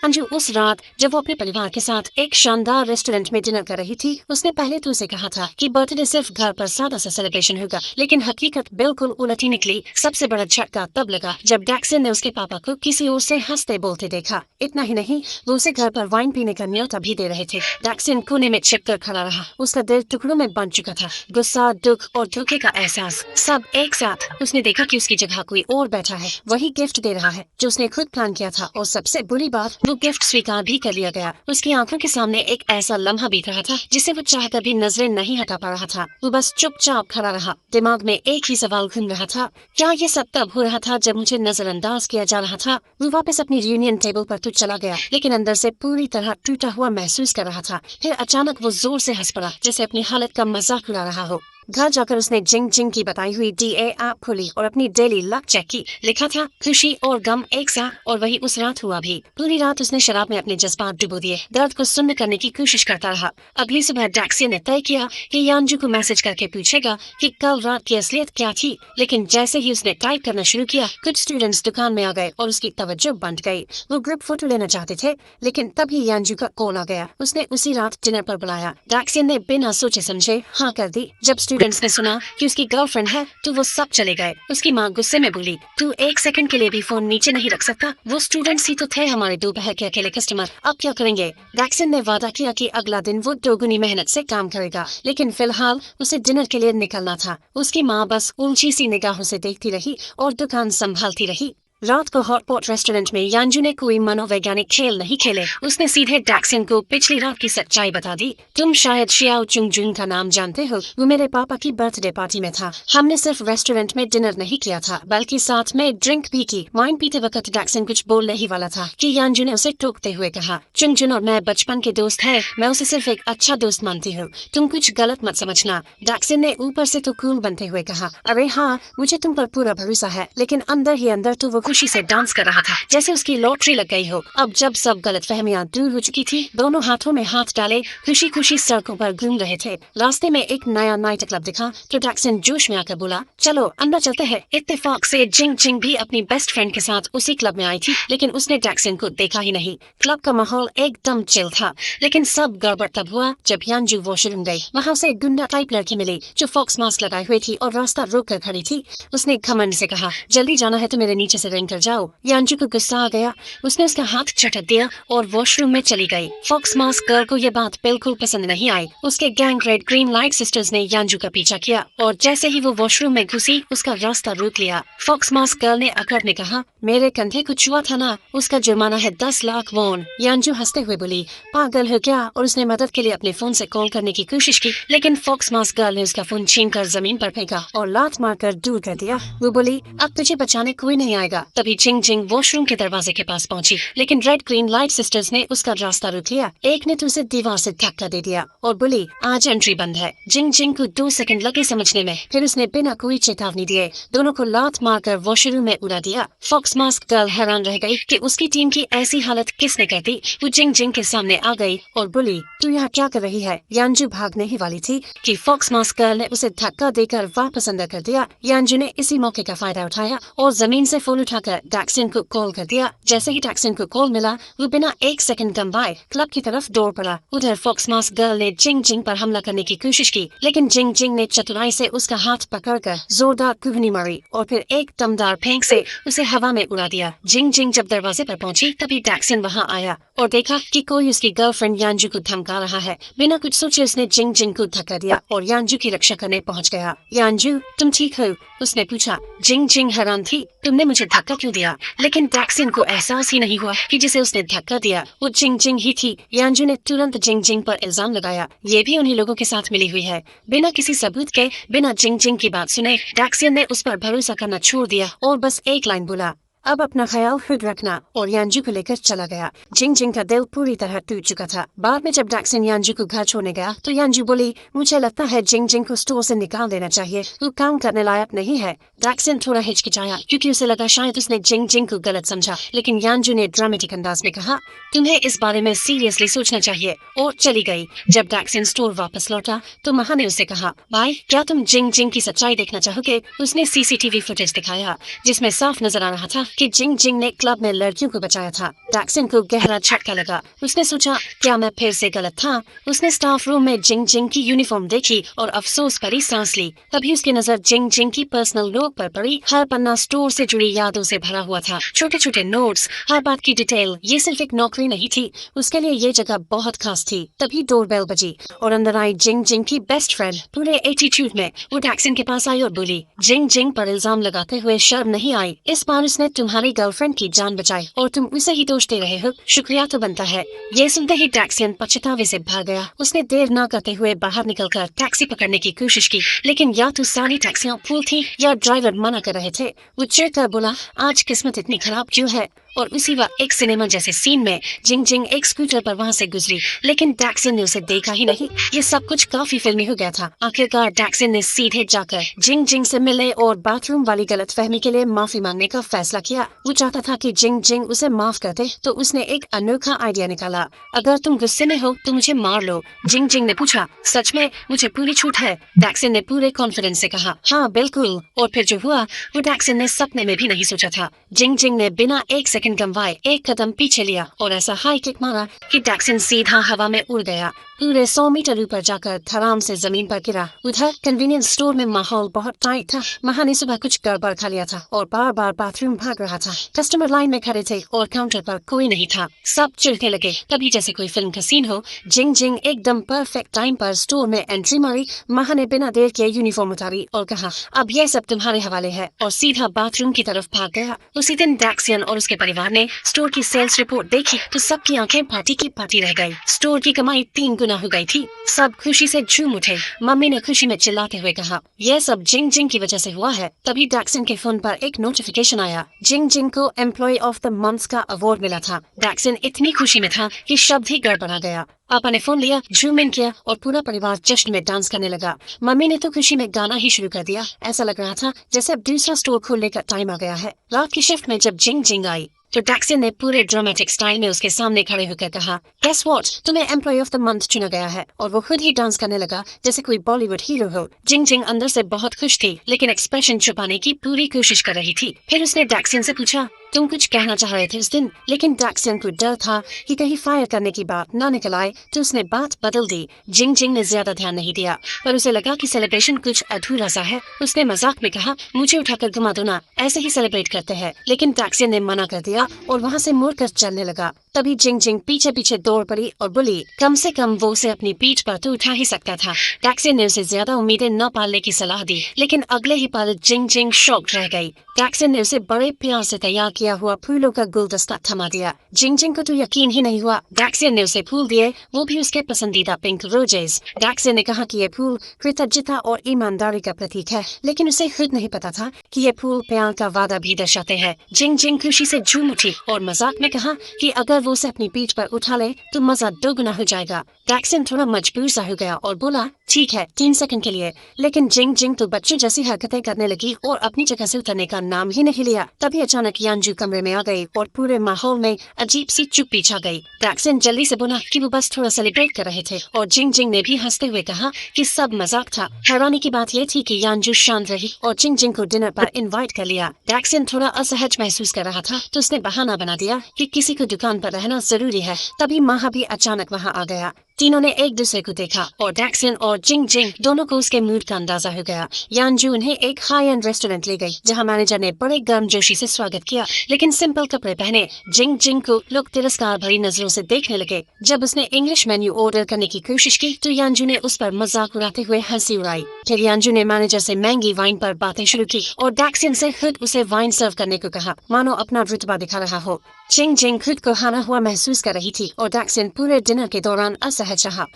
अंजू उस रात जब वो अपने परिवार के साथ एक शानदार रेस्टोरेंट में डिनर कर रही थी, उसने पहले तो उसे कहा था कि बर्थडे सिर्फ घर पर सादा सा सेलिब्रेशन होगा, लेकिन हकीकत बिल्कुल उलट ही निकली। सबसे बड़ा झटका तब लगा जब डैक्सन ने उसके पापा को किसी और से हंसते बोलते देखा। इतना ही नहीं, वो उसे घर पर वाइन पीने का न्योता भी दे रहे थे। डैक्सन कोने में छिपकर खड़ा रहा। उसका दिल टुकड़ों में बंट चुका था। गुस्सा, दुख और धोखे का एहसास सब एक साथ। उसने देखा कि उसकी जगह कोई और बैठा है, वही गिफ्ट दे रहा है जो उसने खुद प्लान किया था, और सबसे बुरी बात, वो गिफ्ट स्वीकार भी कर लिया गया। उसकी आंखों के सामने एक ऐसा लम्हा बीत रहा था जिसे वो चाहकर भी नजरें नहीं हटा पा रहा था। वो बस चुपचाप खड़ा रहा। दिमाग में एक ही सवाल घूम रहा था, क्या ये सब तब हो रहा था जब मुझे नजरअंदाज किया जा रहा था? वो वापस अपनी रियूनियन टेबल पर तो चला गया, लेकिन अंदर से पूरी तरह टूटा हुआ महसूस कर रहा था। फिर अचानक वो जोर से हंस पड़ा, जैसे अपनी हालत का मजाक उड़ा रहा हो। घर जाकर उसने जिंग जिंग की बताई हुई DA ऐप खोली और अपनी डेली लक चेक की। लिखा था खुशी और गम एक साथ, और वही उस रात हुआ भी। पूरी रात उसने शराब में अपने जज्बात डुबो दिए, दर्द को शून्य करने की कोशिश करता रहा। अगली सुबह डैक्सन ने तय किया कि यांजू को मैसेज करके पूछेगा कि कल रात की असलियत क्या थी। लेकिन जैसे ही उसने टाइप करना शुरू किया, कुछ स्टूडेंट्स दुकान में आ गए और उसकी तवज्जो बंट गई। वो ग्रुप फोटो लेना चाहते थे, लेकिन तभी यांजू का कॉल आ गया। उसने उसी रात डिनर पर बुलाया। डैक्सन ने बिना सोचे समझे हाँ कर दी। जब स्टूडेंट्स ने सुना कि उसकी गर्लफ्रेंड है तो वो सब चले गए। उसकी माँ गुस्से में बोली, तू एक सेकंड के लिए भी फोन नीचे नहीं रख सकता? वो स्टूडेंट्स ही तो थे हमारे दोपहर के अकेले कस्टमर, अब क्या करेंगे? डैक्सन ने वादा किया कि अगला दिन वो दोगुनी मेहनत से काम करेगा, लेकिन फिलहाल उसे डिनर के लिए निकलना था। उसकी माँ बस ऊंची सी निगाहों से देखती रही और दुकान संभालती रही। रात को हॉटपॉट रेस्टोरेंट में यांजू ने कोई मनोवैज्ञानिक खेल नहीं खेले। उसने सीधे डैक्सन को पिछली रात की सच्चाई बता दी। तुम शायद शियाओ चुंगजुन का नाम जानते हो, वो मेरे पापा की बर्थडे पार्टी में था। हमने सिर्फ रेस्टोरेंट में डिनर नहीं किया था, बल्कि साथ में ड्रिंक भी की। वाइन पीते वक्त डैक्सन कुछ बोलने ही वाला था कि यांजू ने उसे टोकते हुए कहा, चुंगजुन और मैं बचपन के दोस्त है, मैं उसे सिर्फ एक अच्छा दोस्त मानती हूँ, तुम कुछ गलत मत समझना। डैक्सन ने ऊपर से तो कूल बनते हुए कहा, अरे हाँ, मुझे तुम पर पूरा भरोसा है, लेकिन अंदर ही अंदर तो वो खुशी से डांस कर रहा था, जैसे उसकी लॉटरी लग गई हो। अब जब सब गलतफहमियां दूर हो चुकी थी, दोनों हाथों में हाथ डाले खुशी खुशी सड़कों पर घूम रहे थे। रास्ते में एक नया नाइट क्लब दिखा तो डैक्सन जोश में आकर बोला, चलो अंदर चलते हैं। इत्तेफाक से जिंग जिंग भी अपनी बेस्ट फ्रेंड के साथ उसी क्लब में आई थी, लेकिन उसने डैक्सन को देखा ही नहीं। क्लब का माहौल एकदम चिल था, लेकिन सब गड़बड़ तब हुआ जब यांजू वॉशरूम गई। वहाँ से गुंडा टाइप लड़की मिली जो फॉक्स मास्क लगाए हुए थी और रास्ता रोक कर खड़ी थी। उसने घमंड से कहा, जल्दी जाना है तो मेरे नीचे से रेंग कर जाओ। यांजू को गुस्सा आ गया, उसने उसका हाथ झटक दिया और वॉशरूम में चली गई। फॉक्स मास्क गर्ल को यह बात बिल्कुल पसंद नहीं आई। उसके gang red green light sisters ने यांजू का पीछा किया और जैसे ही वो वॉशरूम में घुसी, उसका रास्ता रोक लिया। फॉक्स मास्क गर्ल ने अकड़ में कहा, मेरे कंधे को छुआ था ना, उसका जुर्माना है 10 लाख वॉन। यांजू हंसते हुए बोली, पागल हो क्या? और उसने मदद के लिए अपने फोन से कॉल करने की कोशिश की, लेकिन फॉक्स मास्क गर्ल ने उसका फोन छीनकर जमीन पर फेंका और लात मारकर दूर कर दिया। वो बोली, अब तुझे बचाने कोई नहीं आएगा। तभी चिंग चिंग वॉशरूम के दरवाजे के पास पहुंची, लेकिन रेड ग्रीन लाइट सिस्टर्स ने उसका रास्ता रोक लिया। एक ने तो उसे दीवार से धक्का दे दिया और बोली, आज एंट्री बंद है। जिंग जिंग को 2 सेकंड लगे समझने में, फिर उसने बिना कोई चेतावनी दिए दोनों को लात मारकर वॉशरूम में उड़ा दिया। फॉक्स मास्क गर्ल हैरान रह गई कि उसकी टीम की ऐसी हालत किसने कर दी। वो जिंग जिंग के सामने आ गई और बोली, तू यहाँ क्या कर रही है? यांजू भागने ही वाली थी कि फॉक्स मास्क गर्ल ने उसे धक्का देकर वापस अंदर कर दिया। यांजू ने इसी मौके का फायदा उठाया और जमीन से फोन उठाकर डैक्सन को कॉल कर दिया। जैसे ही डैक्सन को कॉल मिला, वो बिना 1 सेकंड गंवाए क्लब की तरफ दौड़ पड़ा। उधर फॉक्स मास्क गर्ल ने जिंग जिंग पर हमला करने की कोशिश की, लेकिन जिंग जिंग ने चतुराई से उसका हाथ पकड़कर जोरदार कुहनी मारी और फिर एक दमदार फेंक से उसे हवा में उड़ा दिया। जिंग जिंग जब दरवाजे पर पहुंची, तभी डैक्सन वहां आया और देखा कि कोई उसकी गर्लफ्रेंड यांजू को धमका रहा है। बिना कुछ सोचे उसने जिंग जिंग को धक्का दिया और यांजू की रक्षा करने पहुंच गया। यांजू, तुम ठीक हो? उसने पूछा। जिंग जिंग हैरान थी, तुमने मुझे धक्का क्यों दिया? लेकिन डैक्सन को एहसास ही नहीं हुआ कि जिसे उसने धक्का दिया वो जिंग जिंग ही थी। यांजू ने तुरंत जिंग जिंग पर इल्जाम लगाया, ये भी उन्हीं लोगों के साथ मिली हुई है। बिना किसी सबूत के, बिना जिंग जिंग की बात सुने, डैक्सन ने उस पर भरोसा करना छोड़ दिया और बस एक लाइन बोला, अब अपना ख्याल खुद रखना, और यांजू को लेकर चला गया। जिंग जिंग का दिल पूरी तरह टूट चुका था। बाद में जब डैक्सन यांजू को घर छोड़ने गया तो यांजू बोली, मुझे लगता है जिंग जिंग को स्टोर से निकाल देना चाहिए, वो काम करने लायक नहीं है। डैक्सन थोड़ा हिचकिचाया क्योंकि उसे लगा शायद उसने जिंग जिंग को गलत समझा, लेकिन यांजू ने ड्रामेटिक अंदाज में कहा, तुम्हें इस बारे में सीरियसली सोचना चाहिए, और चली गई। जब डैक्सन स्टोर वापस लौटा तो महा ने उसे कहा, भाई क्या तुम जिंग जिंग की सच्चाई देखना चाहोगे? उसने CCTV फुटेज दिखाया जिसमें साफ नजर आ रहा था कि जिंग जिंग ने क्लब में लड़कियों को बचाया था। डैक्सन को गहरा झटका लगा। उसने सोचा, क्या मैं फिर से गलत था? उसने स्टाफ रूम में जिंग जिंग की यूनिफॉर्म देखी और अफसोस भरी सांस ली। तभी उसकी नजर जिंग जिंग की पर्सनल नोट पर पड़ी। हर पन्ना स्टोर से जुड़ी यादों से भरा हुआ था, छोटे छोटे नोट्स, हर बात की डिटेल। ये सिर्फ एक नौकरी नहीं थी, उसके लिए ये जगह बहुत खास थी। तभी डोरबेल बजी और अंदर आई जिंग जिंग की बेस्ट फ्रेंड। पूरे एटीट्यूड में वो डैक्सन के पास आई और बोली, जिंग जिंग पर इल्जाम लगाते हुए शर्म नहीं आई? इस बार उसने तुम्हारी गर्लफ्रेंड की जान बचाई और तुम उसे ही दोष दे रहे हो। शुक्रिया तो बनता है। ये सुनते ही डैक्सन पछतावे से भाग गया। उसने देर न करते हुए बाहर निकलकर टैक्सी पकड़ने की कोशिश की, लेकिन या तो सारी टैक्सियां फुल थी या ड्राइवर मना कर रहे थे। वो चिढ़कर बोला, आज किस्मत इतनी खराब क्यों है? और उसी वक्त एक सिनेमा जैसे सीन में जिंग जिंग एक स्कूटर पर वहां से गुजरी, लेकिन डैक्सन ने उसे देखा ही नहीं। ये सब कुछ काफी फिल्मी हो गया था। आखिरकार डैक्सन ने सीधे जाकर जिंग जिंग से मिलने और बाथरूम वाली गलतफहमी के लिए माफी मांगने का फैसला किया। वो चाहता था कि जिंग जिंग उसे माफ कर दे, तो उसने एक अनोखा आइडिया निकाला। अगर तुम गुस्से में हो तो मुझे मार लो। जिंग जिंग ने पूछा, सच में? मुझे पूरी छूट है। डैक्सन ने पूरे कॉन्फिडेंस से कहा, हाँ बिल्कुल। और फिर जो हुआ वो डैक्सन ने सपने में भी नहीं सोचा था। जिंग जिंग ने बिना एक सेकंड गंवाए एक कदम पीछे लिया और ऐसा हाई किक मारा कि डैक्सन सीधा हवा में उड़ गया। पूरे 100 मीटर ऊपर जाकर धड़ाम से जमीन पर गिरा। उधर कन्वीनियंस स्टोर में माहौल बहुत टाइट था। महा ने सुबह कुछ गड़बड़ खा लिया था और बार बार बाथरूम भाग रहा था। कस्टमर लाइन में खड़े थे और काउंटर पर कोई नहीं था। सब चिढ़ने लगे। तभी जैसे कोई फिल्म का सीन हो, जिंग जिंग एकदम परफेक्ट टाइम पर स्टोर में एंट्री मारी। महा ने बिना देर के यूनिफॉर्म उतारी और कहा, अब यह सब तुम्हारे हवाले है, और सीधा बाथरूम की तरफ भाग गया। उसी दिन डैक्सन और उसके परिवार ने स्टोर की सेल्स रिपोर्ट देखी तो सबकी आंखें फाटी की फाटी रह गई। स्टोर की कमाई 3 गुना हो गई थी। सब खुशी से झूम उठे। मम्मी ने खुशी में चिल्लाते हुए कहा, यह सब जिंग जिंग की वजह से हुआ है। तभी डैक्सन के फोन पर एक नोटिफिकेशन आया। जिंग जिंग को एम्प्लॉय ऑफ द मंथ का अवार्ड मिला था। डैक्सन इतनी खुशी में था कि शब्द ही गड़बड़ा गया। पापा ने फोन लिया, जूम इन किया और पूरा परिवार जश्न में डांस करने लगा। मम्मी ने तो खुशी में गाना ही शुरू कर दिया। ऐसा लग रहा था जैसे अब दूसरा स्टोर खोलने का टाइम आ गया है। रात की शिफ्ट में जब जिंग जिंग आई तो डैक्सन ने पूरे ड्रामेटिक स्टाइल में उसके सामने खड़े होकर कहा, गेस व्हाट, तुम्हें एम्प्लॉय ऑफ द मंथ चुना गया है। और वो खुद ही डांस करने लगा जैसे कोई बॉलीवुड हीरो हो। जिंग जिंग अंदर से बहुत खुश थी, लेकिन एक्सप्रेशन छुपाने की पूरी कोशिश कर रही थी। फिर उसने डैक्सन से पूछा, तुम कुछ कहना चाह रहे थे उस दिन? लेकिन डैक्सन को डर था कि कहीं फायर करने की बात ना निकल आए, तो उसने बात बदल दी। जिंग जिंग ने ज्यादा ध्यान नहीं दिया, पर उसे लगा कि सेलिब्रेशन कुछ अधूरा सा है। उसने मजाक में कहा, मुझे उठाकर घुमा दो ना, ऐसे ही सेलिब्रेट करते हैं। लेकिन डैक्सन ने मना कर दिया और वहाँ से मुड़कर चलने लगा। तभी जिंग जिंग पीछे पीछे दौड़ पड़ी और बोली, कम से कम वो उसे अपनी पीठ पर तो उठा ही सकता था। डैक्सन ने उसे ज्यादा उम्मीदें न पालने की सलाह दी, लेकिन अगले ही पल जिंग जिंग शॉक्ड रह गई। डैक्सन ने उसे बड़े प्यार से तैयार किया हुआ फूलों का गुलदस्ता थमा दिया। जिंग जिंग को तो यकीन ही नहीं हुआ। डैक्सन ने उसे फूल दिए, वो भी उसके पसंदीदा पिंक रोजेस। डैक्सन ने कहा कि ये फूल कृतज्ञता और ईमानदारी का प्रतीक है, लेकिन उसे खुद नहीं पता था कि ये फूल प्यार का वादा भी दर्शाते हैं। जिंग जिंग खुशी से झूम उठी और मजाक में कहा कि अगर वो उसे अपनी पीठ पर उठा ले तो मजा दोगुना हो जाएगा। डैक्सन थोड़ा मजबूर सा हो गया और बोला, ठीक है, 3 सेकंड के लिए। लेकिन जिंग जिंग तो बच्चों जैसी हरकतें करने लगी और अपनी जगह से उतरने का नाम ही नहीं लिया। तभी अचानक यांजू कमरे में आ गई और पूरे माहौल में अजीब सी चुप्पी छा गई। डैक्सन जल्दी से बोला कि वो बस थोड़ा सेलिब्रेट कर रहे थे, और जिंग जिंग ने भी हंसते हुए कहा कि सब मजाक था। हैरानी की बात यह थी कि यांजू शांत रही और जिंग जिंग को डिनर पर इनवाइट कर लिया। डैक्सन थोड़ा असहज महसूस कर रहा था, तो उसने बहाना बना दिया कि किसी को दुकान पर रहना जरूरी है। तभी महा भी अचानक वहाँ आ गया। तीनों ने एक दूसरे को देखा और डैक्सन और जिंग जिंग दोनों को उसके मूड का अंदाजा हो गया। यांजू उन्हें एक हाई एंड रेस्टोरेंट ले गई, जहां मैनेजर ने बड़े गर्मजोशी से स्वागत किया, लेकिन सिंपल कपड़े पहने जिंग जिंग को लोग तिरस्कार भरी नजरों से देखने लगे। जब उसने इंग्लिश मेन्यू ऑर्डर करने की कोशिश की तो यांजू ने उस पर मजाक उड़ाते हुए हंसी उड़ाई। फिर यांजू ने मैनेजर से महंगी वाइन पर बातें शुरू की और डैक्सन से खुद उसे वाइन सर्व करने को कहा, मानो अपना रुतबा दिखा रहा हो। जिंग जिंग खुद को हारा हुआ महसूस कर रही थी और डैक्सन पूरे डिनर के दौरान असहज रहा।